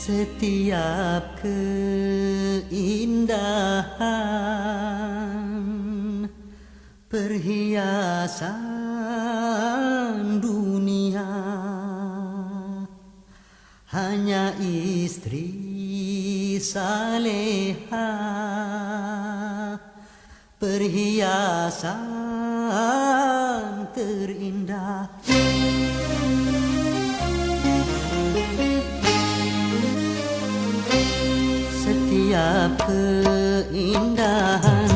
Setiap keindahan perhiasan dunia hanya istri saleha, perhiasan terindah. Setiap keindahan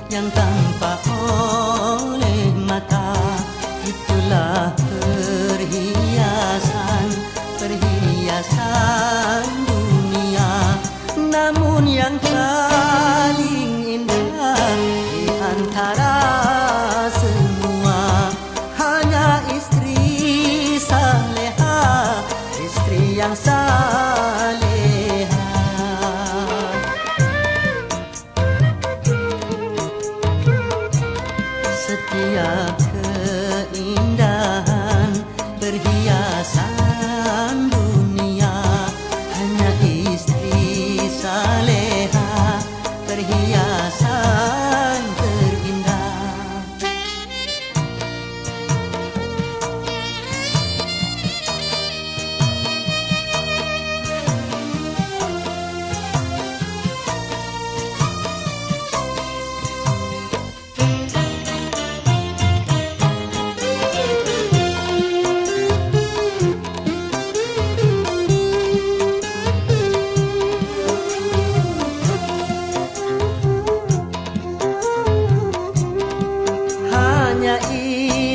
yang tampak oleh mata, itulah perhiasan dunia. Namun yang paling indah di antara semua hanya istri saleha, istri yang saleha. Setiap keindahan perhiasan dunia hanya istri saleha, perhiasan terindah.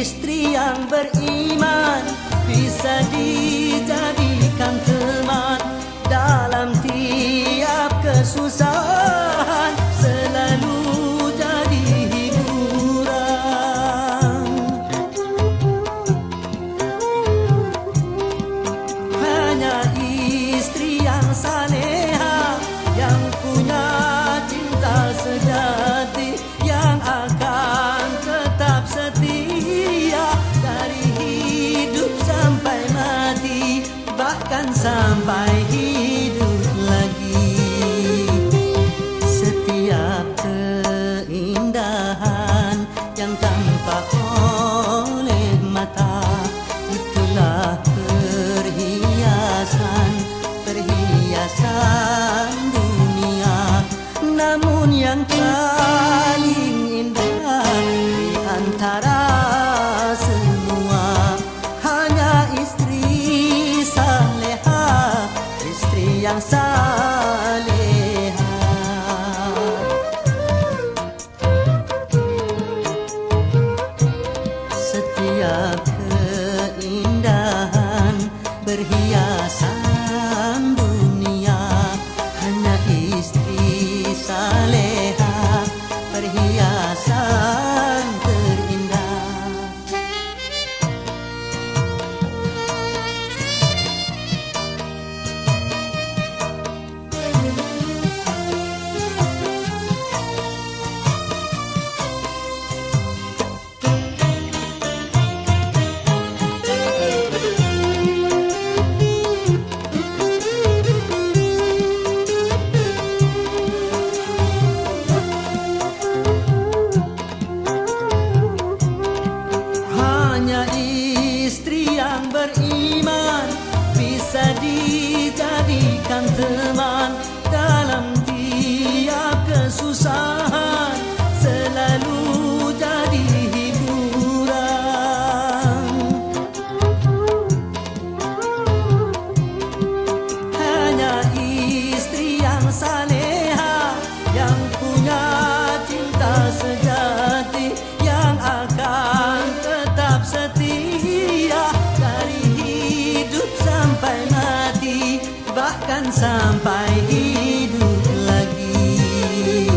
Istri yang beriman bisa dijadikan teman dalam tiap kesusahan, selalu jadi hiburan. Hanya istri yang saleha yang punya cinta sejati, yang akan tetap setia dari hidup sampai mati, bahkan sampai hidup lagi. Setiap keindahan yang tampak oleh mata, itulah perhiasan dunia. Namun yang paling indah di antara semua hanya istri saleha, istri yang saleha. Setiap keindahan perhiasan dunia hanya istri saleha, perhiasan terindah. Istri yang beriman bisa dijadikan teman dalam tiap kesusahan, selalu jadi hiburan. Hanya istri yang saleha yang punya cinta sejati, yang akan tetap setia dari hidup sampai mati, bahkan sampai hidup lagi.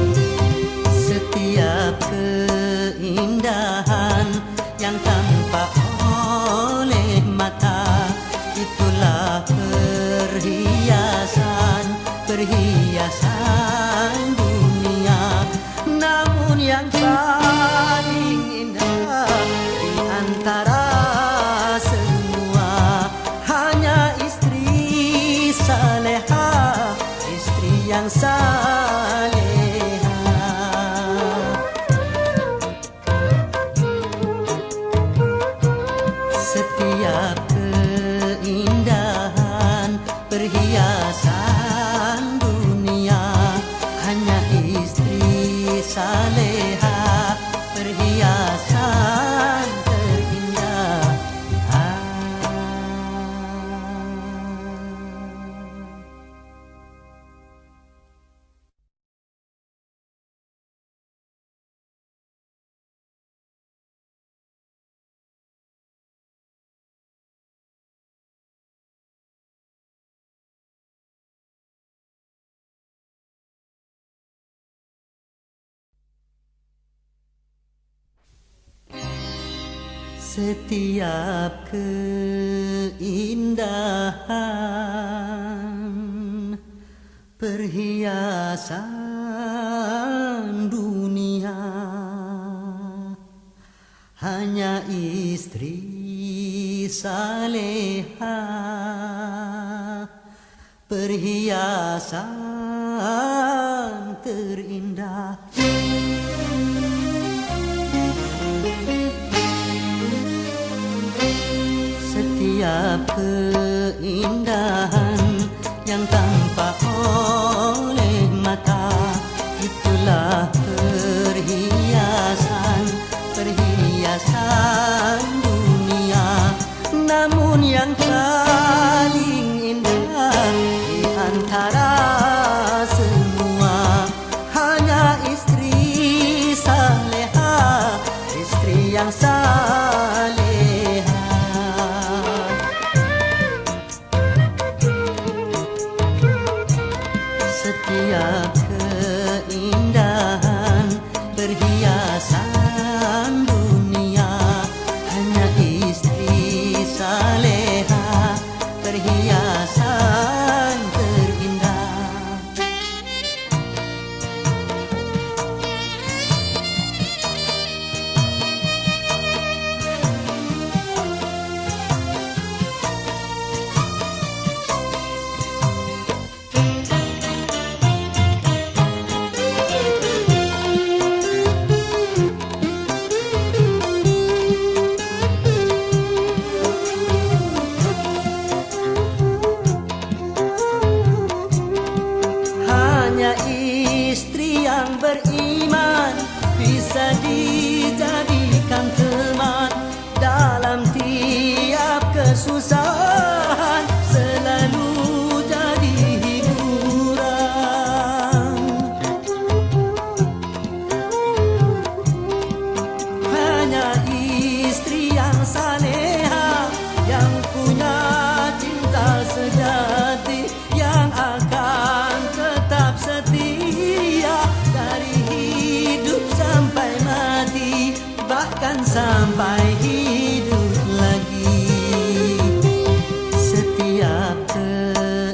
Setiap keindahan yang tampak oleh mata, itulah perhiasan dunia. Namun yang paling indah di antara semua hanya istri saleha, Setiap keindahan perhiasan dunia, hanya istri saleha perhiasan terindah. Setiap keindahan perhiasan dunia, hanya istri saleha perhiasan terindah. Setiap keindahan yang tampak oleh mata, itulah perhiasan dunia. Namun yang paling indah di antara semua, hanya istri saleha, istri yang saleha. Setiap keindahan perhiasan dunia, hanya istri saleha perhiasan terindah. Istri yang beriman bisa dijadikan teman dalam tiap kesusahan, selalu jadi hiburan. Hanya istri yang saleha, yang punya cinta sejati, yang akan tetap setia dari hidup sampai mati, bahkan sampai hidup lagi. Setiap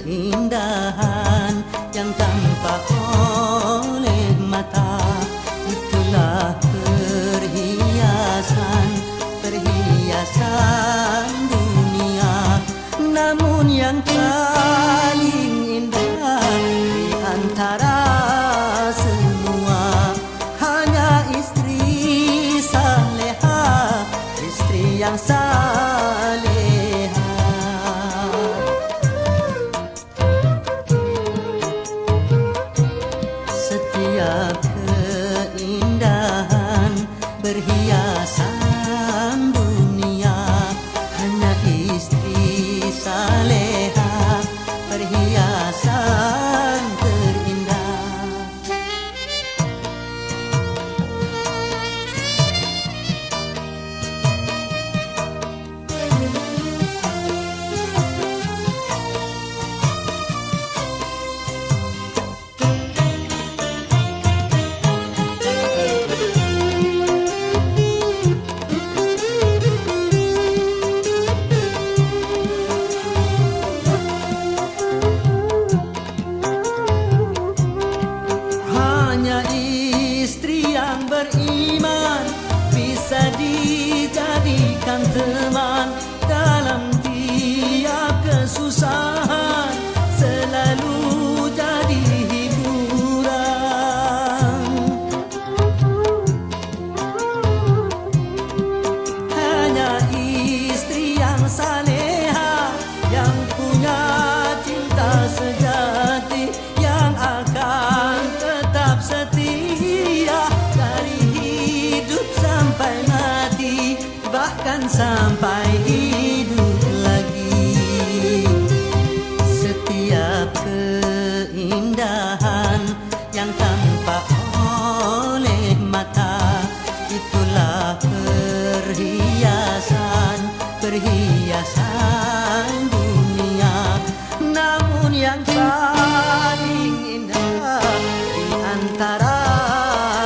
keindahan yang tampak oleh mata, itulah perhiasan dunia. Namun yang paling indah di antara semua, hanya istri saleha, istri yang saleha. Setiap keindahan perhiasan dunia, hanya istri saleha perhiasan terindah. Beriman bisa dijadikan teman dalam tiap kesusahan, selalu jadi hiburan. Hanya istri yang saleha, yang punya cinta sejati, yang akan tetap setia dari hidup sampai mati, bahkan sampai hidup lagi. Setiap keindahan yang tampak oleh mata, itulah perhiasan dunia. Namun yang paling indah di antara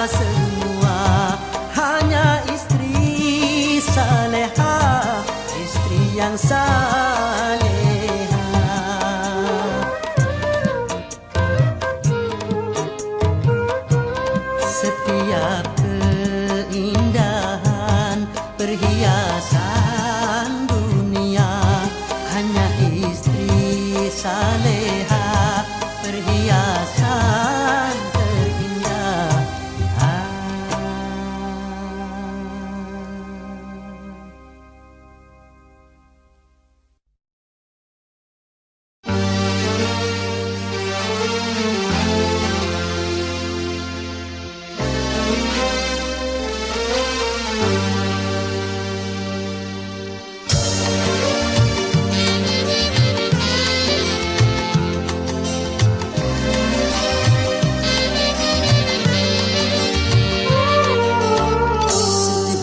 semua hanya istri saleha, istri yang saleha. Setiap keindahan perhiasan dunia hanya istri saleha, perhiasan terindah.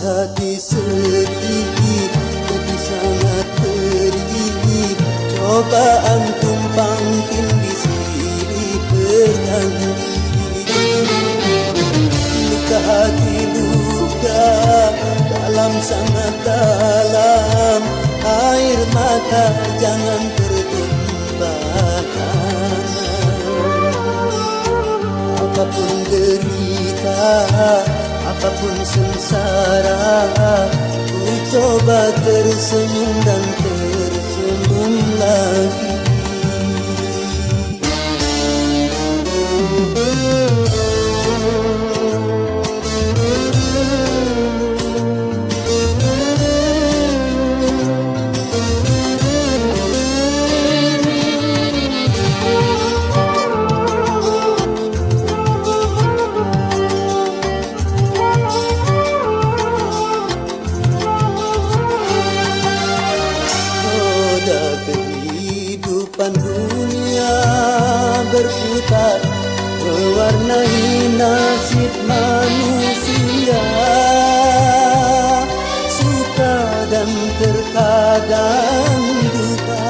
Hati sedih, jadi sangat pedih. Cobaan tumpang tindih silih berganti. Luka hati luka dalam sangat dalam, air mata jangan tertumpahkan. Apapun derita, apapun sengsara, ku coba tersenyum dan tersenyum lagi. Kehidupan dunia berputar, mewarnai nasib manusia, suka dan terkadang duka.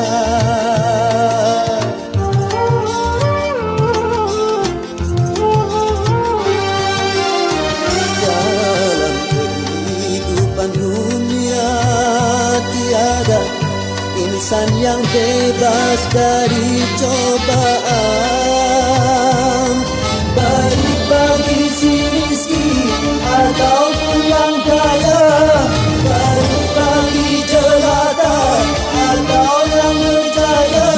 Dalam kehidupan dunia tiada insan yang bebas dari cobaan, baik bagi si miskin ataupun yang kaya, baik bagi jelata atau yang berjaya.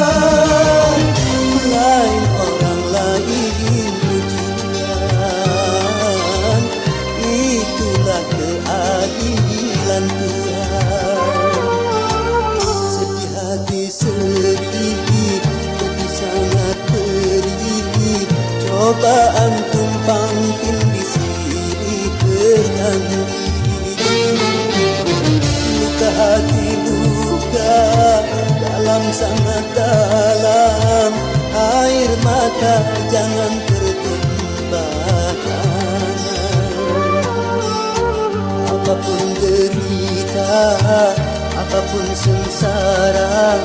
Lain orang lain ujian, itulah keadilan Tuhan. Hati sedih, jadi sangat pedih. Cobaan tumpang tindih silih berganti. Luka hati luka dalam sangat dalam, air mata jangan tertumpahkan. Apapun derita, apapun sengsara,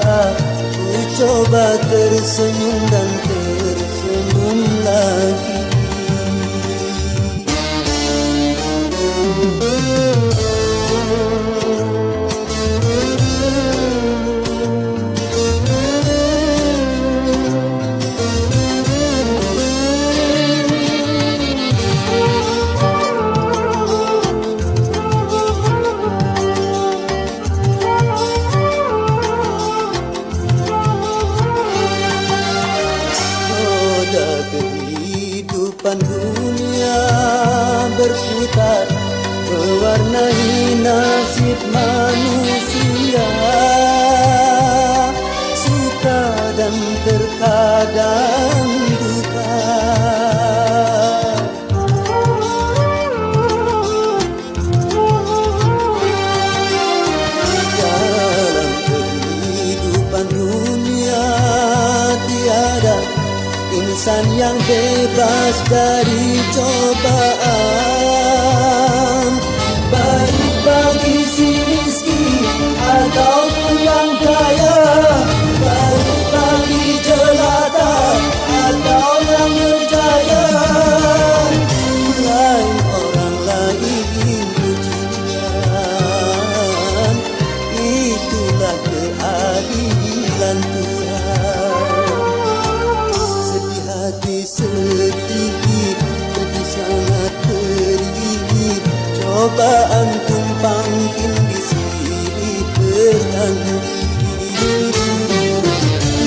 ku coba tersenyum dan tersenyum lagi. Kehidupan dunia berputar, mewarnai nasib manusia, insan yang bebas dari cobaan. Baik bagi si miskin ataupun yang kaya, baik bagi jelata atau yang berjaya. Lain orang lain ujian, itulah keadilan Tuhan. Sedih hati sedih, jadi sangat perih, cobaan tumpang tindih silih bertanding.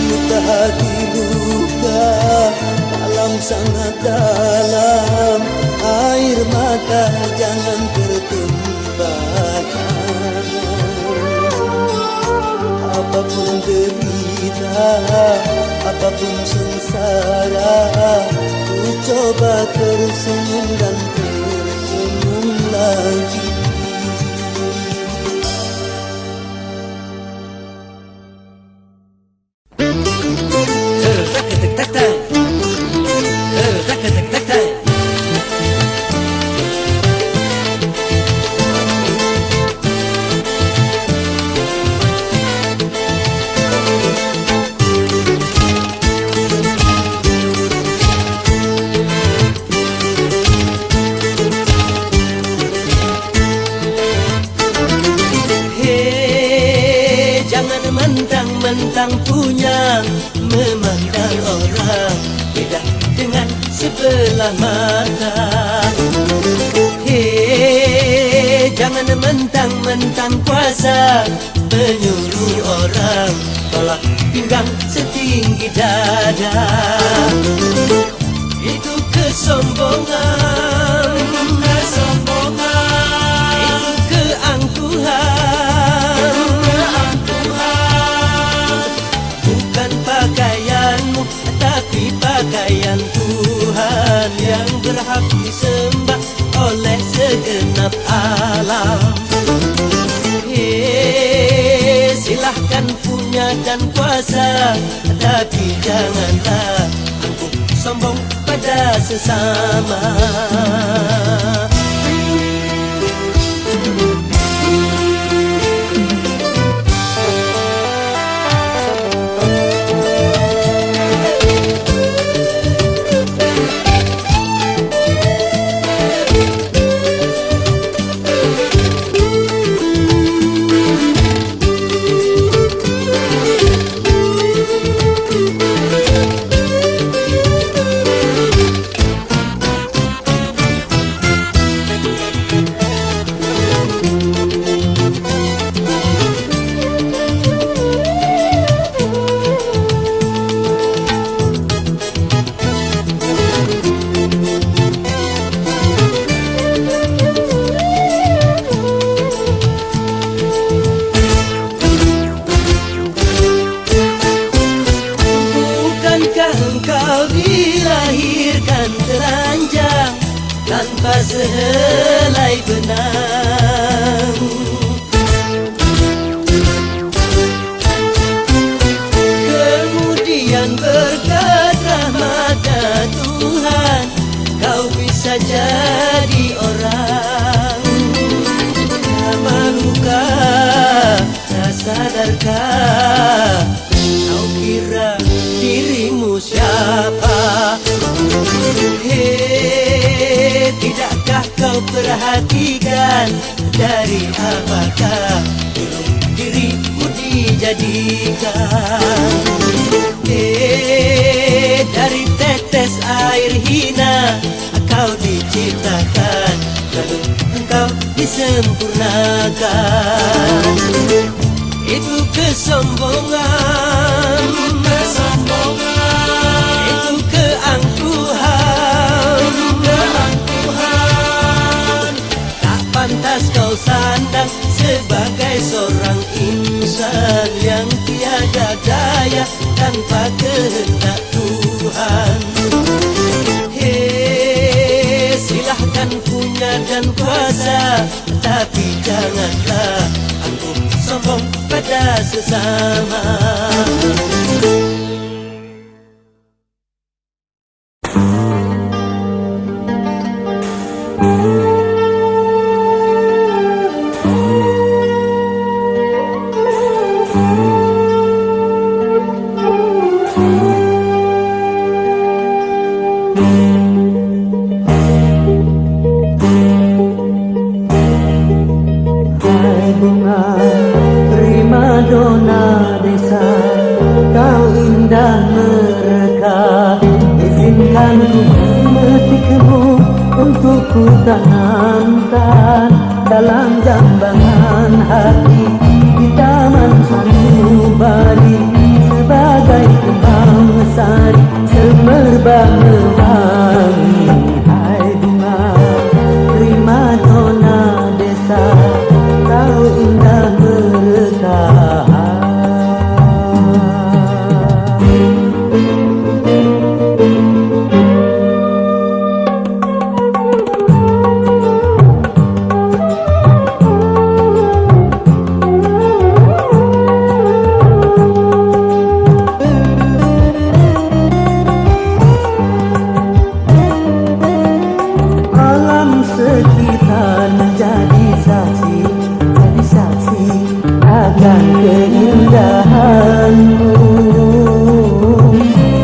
Luka hati luka dalam sangat dalam, air mata jangan tertumpahkan. Apapun derita, apapun sengsara, ku coba tersenyum dan tersenyum lagi. Mentang-mentang punya, memandang orang beda dengan sebelah mata. Hei, jangan mentang-mentang kuasa, menyuruh orang tolak pinggang setinggi dada. Itu kesombongan, kesombongan. Itu keangkuhan, bukan pakaianmu, tapi pakaian Tuhan yang berhak disembah oleh segenap alam. Hei, silahkan punya dan kuasa, tapi janganlah angkuh sombong pada sesama. Engkau dilahirkan telanjang tanpa sehelai benang. Kemudian berkat rahmat Tuhan, kau bisa jadi orang. Malukah, tak sadarkah, kau kira dirimu siapa? Hei, tidakkah kau perhatikan dari apakah dirimu dijadikan? Hei, dari tetes air hina kau diciptakan, lalu engkau disempurnakan. Itu kesombongan, kesombongan. Itu keangkuhan, keangkuhan. Tak pantas kau sandang sebagai seorang insan yang tiada daya tanpa kehendak Tuhan. Hei, silahkan punya dan kuasa, tapi janganlah angkuh sombong pada sesama. dona desa, kau indah mereka. Izinkan ku memetikmu untuk ku tanamkan dalam jambangan hati di taman sanubari, sebagai kembang sari semerbak mewangi. Hai bunga prima dona desa, kau indah mereka. Sekitar menjadi saksi, jadi saksi akan keindahanmu.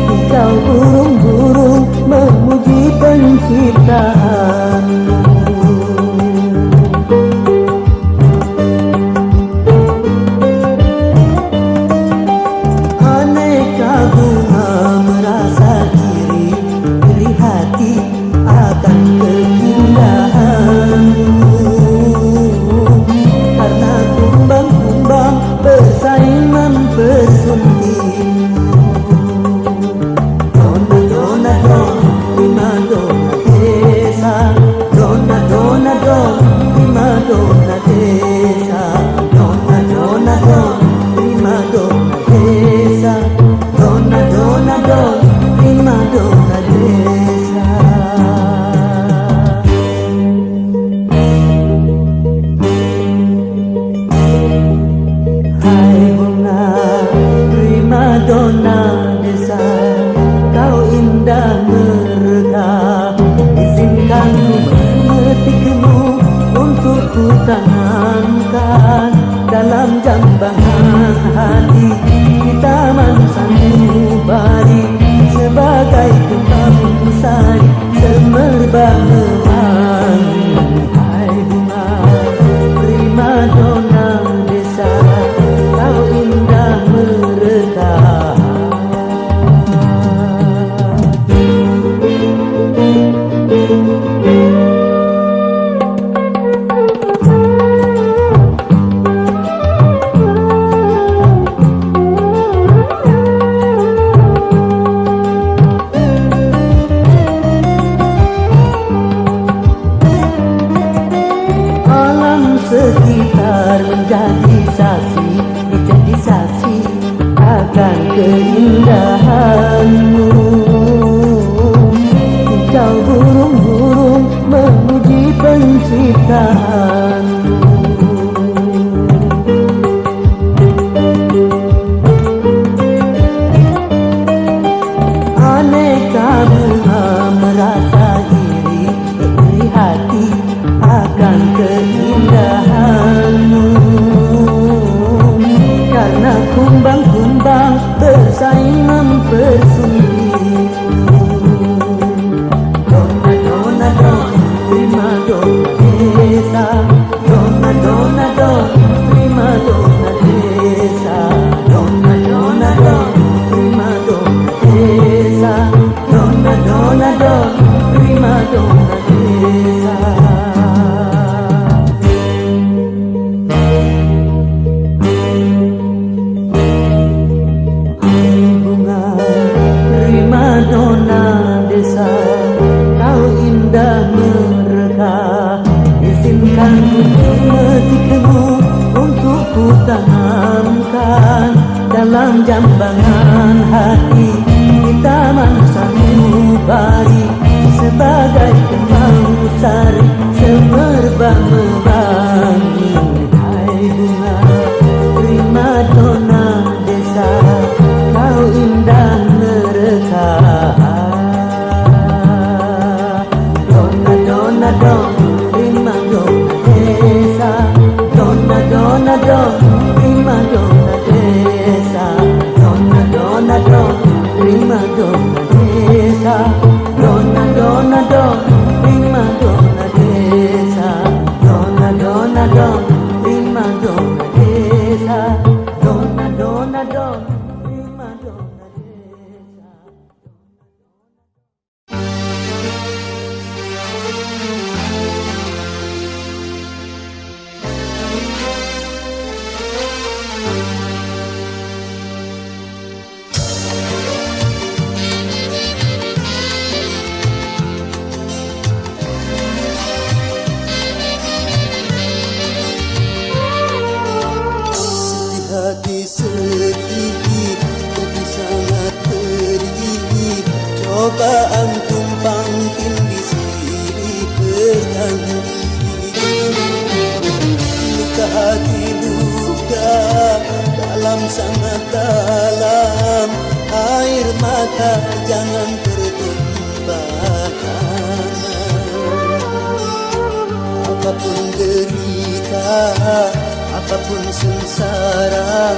Hijau burung-burung memuji penciptaanmu. Aneka bunga merasa iri hati akan keindahanmu, karena kumbang-kumbang bersaing mempersuntingmu. Dona dona don, prima dona desa. Dona dona don, prima dona desa. Dona dona don, prima dona desa. Dona dona don, prima dona desa. Hai bunga prima dona desa, kau indah mereka. Izinkan ku memetikmu untuk ku tanamkan dalam jambangan hati di taman sanubari, sebagai kembang sari semerbak mewangi. Hai bunga prima dona desa, kau indah mereka. Sekitar menjadi saksi akan keindahanmu. Hijau burung-burung memuji penciptaanmu. Aneka bunga merasa iri hati akan keindahanmu, karena kumbang-kumbang bersaing mempersuntingmu. Dona dona don, prima dona desa. Dona dona don, prima dona desa. Dona dona don, prima dona desa. Dona dona don, prima dona desa. Dona desa, kau indah mereka. Izinkan ku memetikmu untuk ku tanamkan dalam jambangan hati di taman sanubari, sebagai kembang sari semerbak mewangi. Hai bunga prima dona desa, kau indah mereka. Dona dona don, prima dona desa. Dona dona don, prima dona desa. Dona dona don, prima dona desa. Dona dona don, prima dona desa. Dona dona dona dona prima dona desa. Hati sedih, jadi sangat pedih. Cobaan tumpang tindih silih berganti. Luka hati luka dalam sangat dalam. Air mata jangan tertumpah. Apapun derita, apapun sengsara,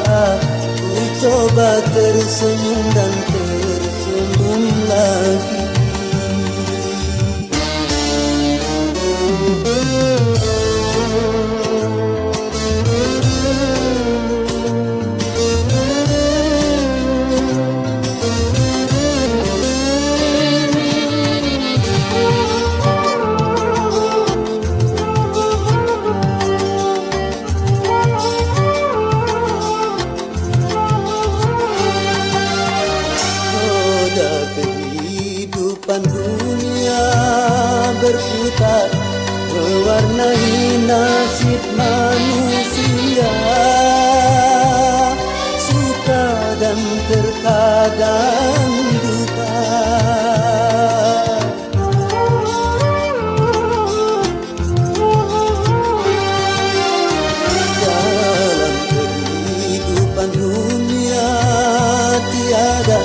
ku coba tersenyum dan tersenyum lagi. Kehidupan dunia berputar, mewarnai nasib manusia. Suka dan terkadang duka. Dalam kehidupan dunia tiada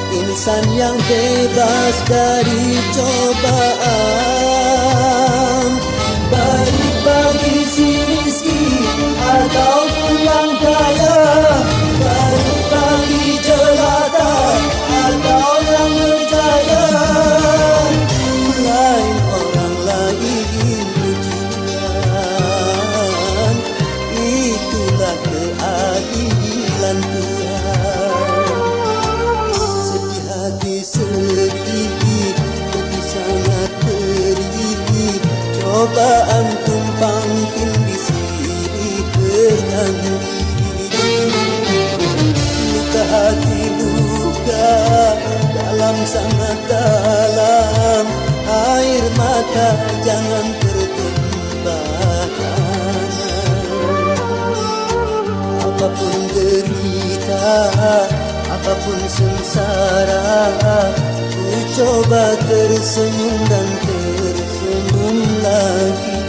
insan yang bebas dari cobaan. Baik bagi si miskin ataupun yang kaya, baik bagi jelata atau yang berjaya. Lain orang lain ujian, itulah keadilan Tuhan. Hati sedih, jadi sangat pedih. Cobaan tumpang tindih silih berganti. Luka hati luka dalam sangat dalam. Air mata jangan tertumpah. Apapun derita, apapun sengsara, ku coba tersenyum dan tersenyum lagi.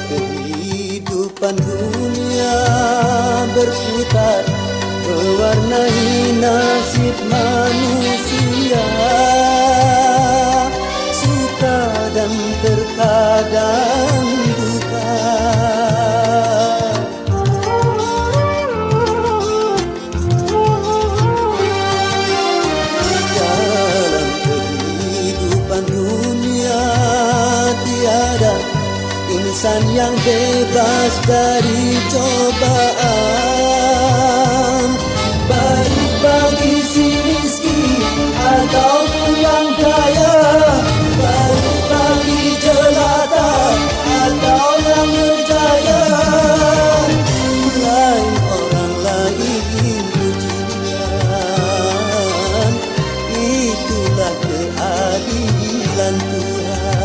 Kehidupan dunia berputar, mewarnai nasib manusia. Suka dan terkadang duka. Dalam kehidupan dunia tiada insan yang bebas dari cobaan. Baik bagi si miskin ataupun yang kaya, baik bagi jelata atau yang berjaya. Lain orang lain ujian, itulah keadilan Tuhan.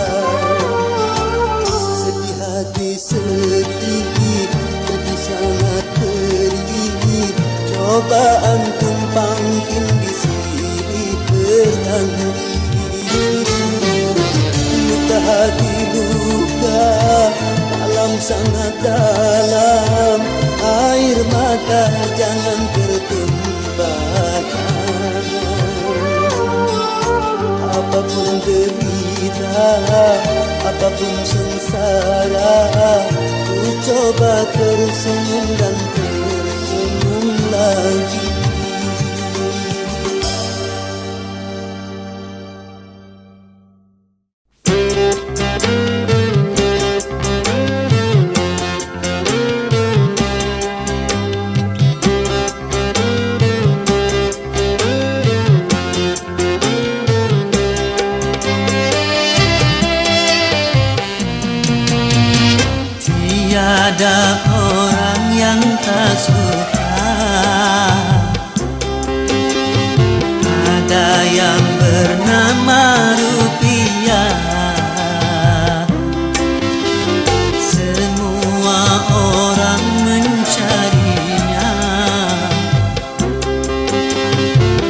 Hati sedih, jadi sangat pedih. apapun derita, apapun sengsara, ku coba tersenyum dan tersenyum lagi. Tiada orang yang tak suka, ada yang bernama rupiah. Semua orang mencarinya,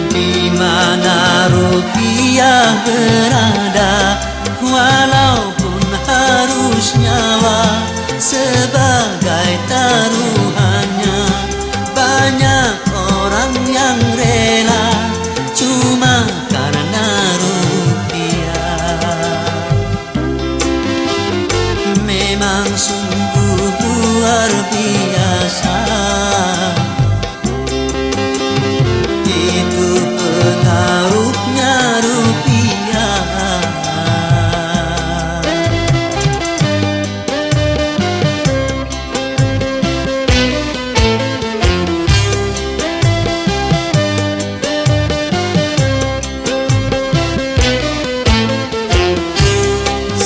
di mana rupiah berada, walaupun harus nyawa sebagai taruhannya. Banyak orang yang rela cuma karena rupiah. Memang sungguh luar biasa, itu pengaruhnya rupiah.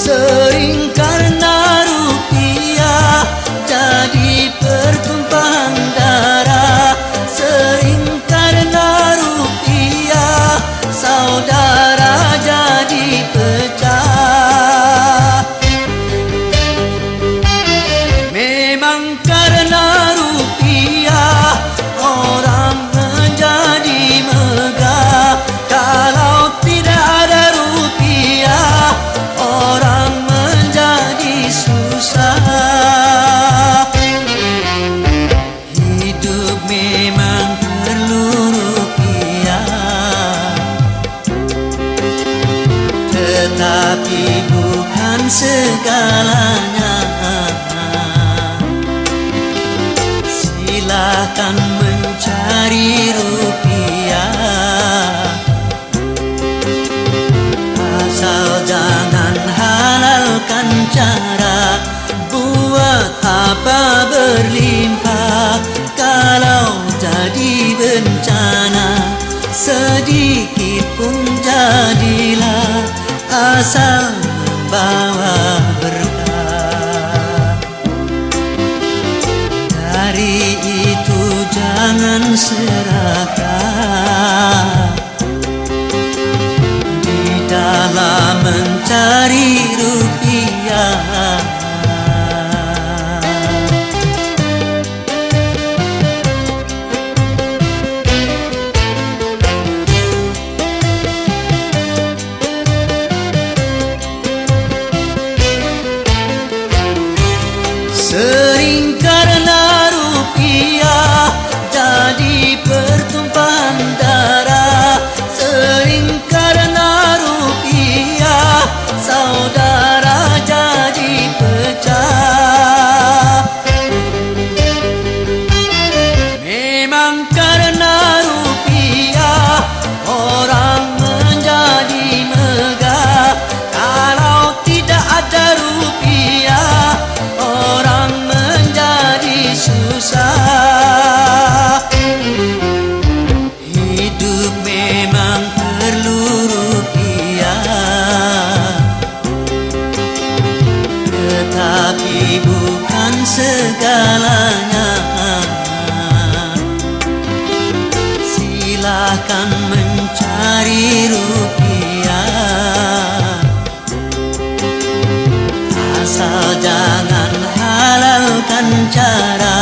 Sering karena rupiah jadi pertumpahan darah. Sering karena rupiah saudara jadi pecah. Memang karena rupiah orang menjadi megah. Kalau tidak ada rupiah orang menjadi susah. Hidup memang perlu rupiah, tetapi bukan segalanya. Silakan mencari rupiah, asal jangan halalkan cara. Buat apa berlimpah kalau jadi bencana? Sedikit pun jadilah, asal membawa berkah. Dari itu jangan serakah dalam mencari rupiah. Sering karena rupiah jadi pertumpahan darah. Sering karena rupiah saudara jadi pecah. Memang karena rupiah orang menjadi megah. Kalau tidak ada rupiah orang menjadi susah. Hidup memang perlu rupiah, tetapi bukan segalanya. Silakan mencari rupiah, asal jangan halalkan cara.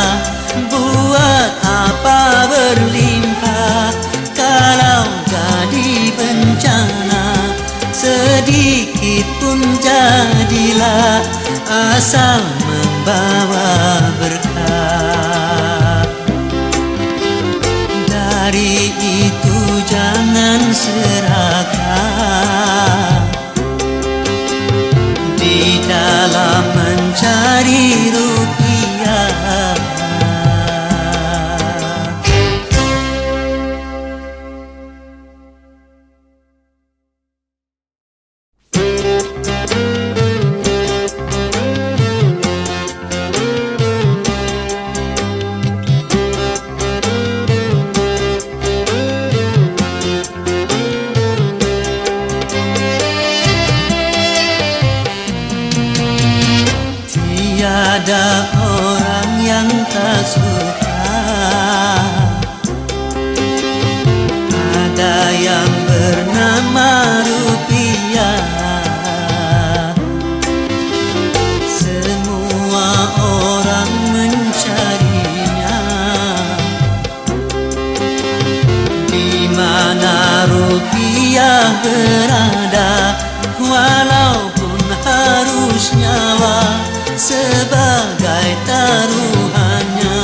Buat apa berlimpah kalau jadi bencana? Sedikit pun jadilah, asal membawa berkah. Dari itu jangan serakah. ada orang yang tak suka, ada yang bernama rupiah. Semua orang mencarinya. Di mana rupiah berada, walaupun harus nyawa sebagai taruhannya.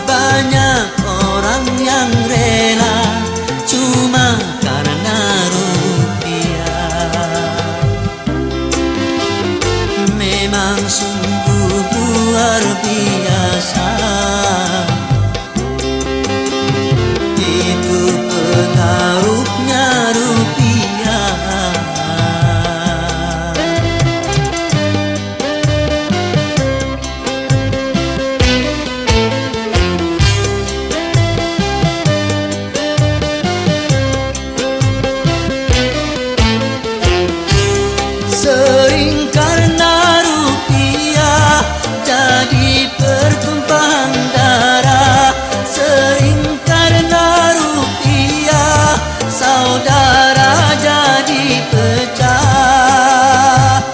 Banyak orang yang rela cuma karena rupiah. Memang sungguh luar biasa, itu pengaruhnya rupiah. Sering karena rupiah jadi pertumpahan darah. Sering karena rupiah saudara jadi pecah.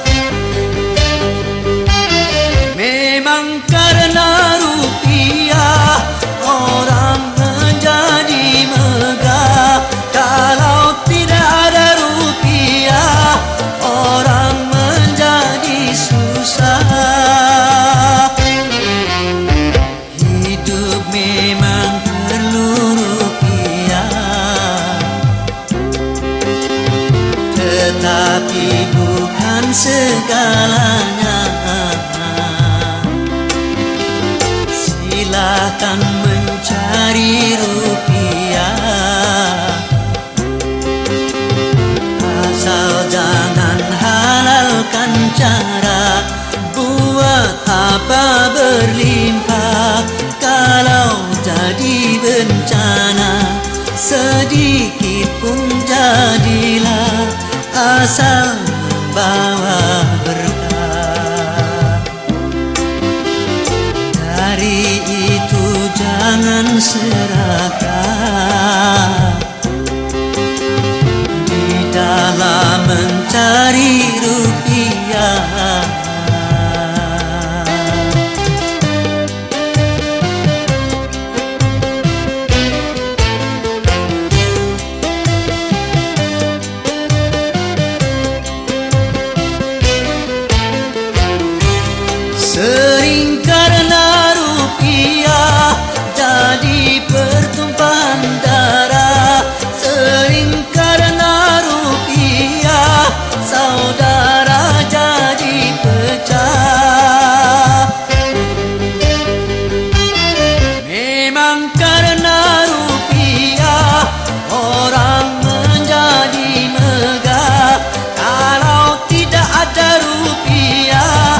Memang karena rupiah orang menjadi megah. Kalau tidak ada rupiah orang menjadi susah. Hidup memang perlu rupiah, tetapi bukan segalanya. Silakan mencari rupiah, asal jangan halalkan cara buat apa berlimpah. Kalau jadi bencana sedikit pun jadilah, asal membawa berkah. Dari itu jangan serakah di dalam mencari rupiah. Sering karena rupiah jadi pertumpahan darah. Sering karena rupiah saudara jadi pecah. Memang karena rupiah orang menjadi megah. Kalau tidak ada rupiah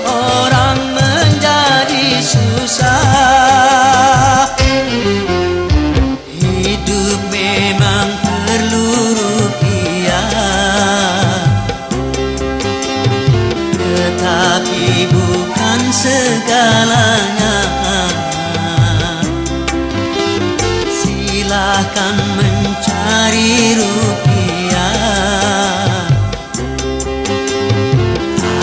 orang menjadi susah. Hidup memang perlu rupiah, tetapi bukan segalanya. Silakan mencari rupiah,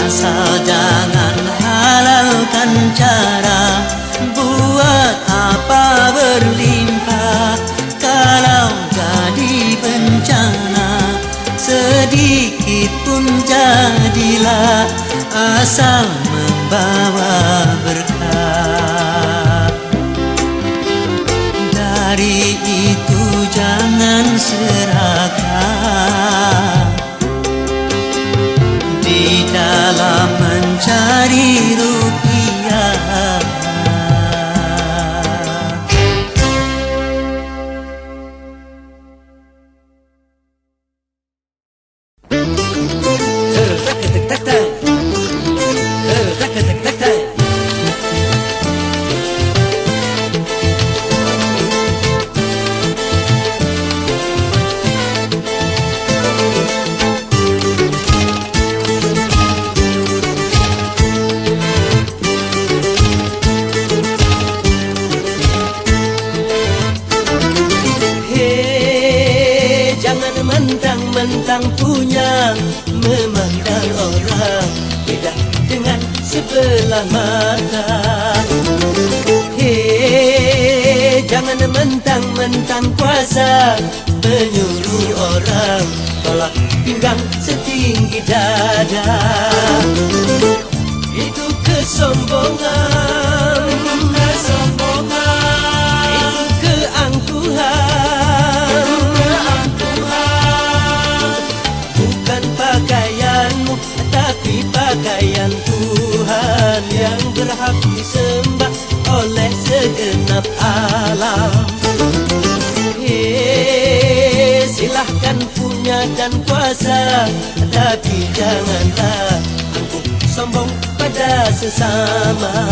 asal jangan halalkan cara buat apa berlimpah. Kalau jadi bencana sedikit pun jadilah, asal membawa berkah. Dari itu jangan serakah di dalam mencari rupiah. mentang-mentang punya, memandang orang beda dengan sebelah mata. Hei, jangan mentang-mentang kuasa menyuruh orang tolak pinggang setinggi dada. Itu kesombongan, kesombongan. Itu keangkuhan, keangkuhan. Bukan pakaianmu, tapi pakaian Tuhan yang berhak disembah oleh segenap alam. Hei, silahkan punya dan kuasa, tapi janganlah angkuh sombong pada sesama.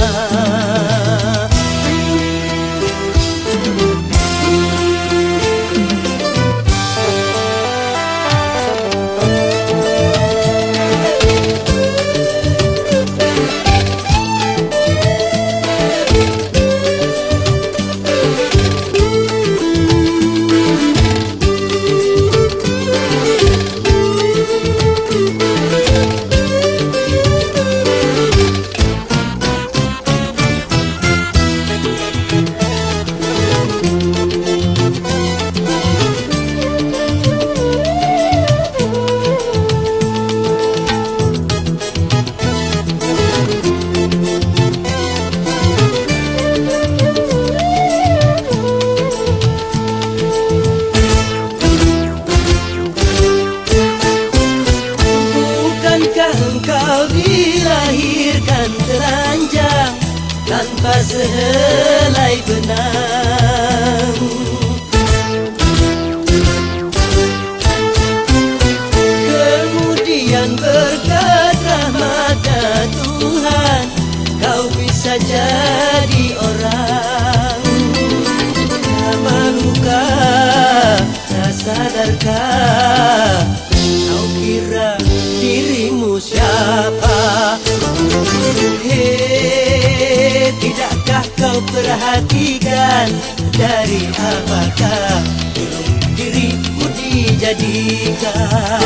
Engkau dilahirkan telanjang tanpa sehelai benang. Kemudian berkat rahmat Tuhan kau bisa jadi orang. Tak malukah, tak sadarkah kau kira dirimu siapa? Hei, tidakkah kau perhatikan dari apakah dirimu dijadikan?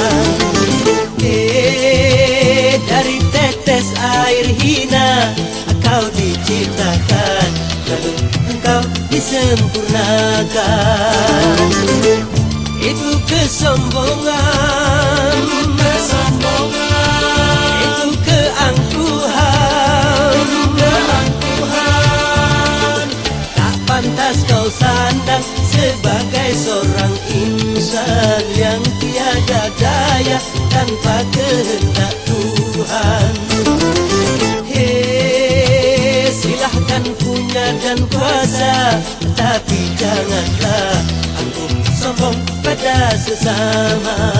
Hei, dari tetes air hina kau diciptakan, lalu engkau disempurnakan. Itu kesombongan, kesombongan. Itu keangkuhan, keangkuhan. Tak pantas kau sandang sebagai seorang insan yang tiada daya tanpa kehendak Tuhan. Hei, silahkan punya dan kuasa, tapi janganlah angkuh sombong pada sesama.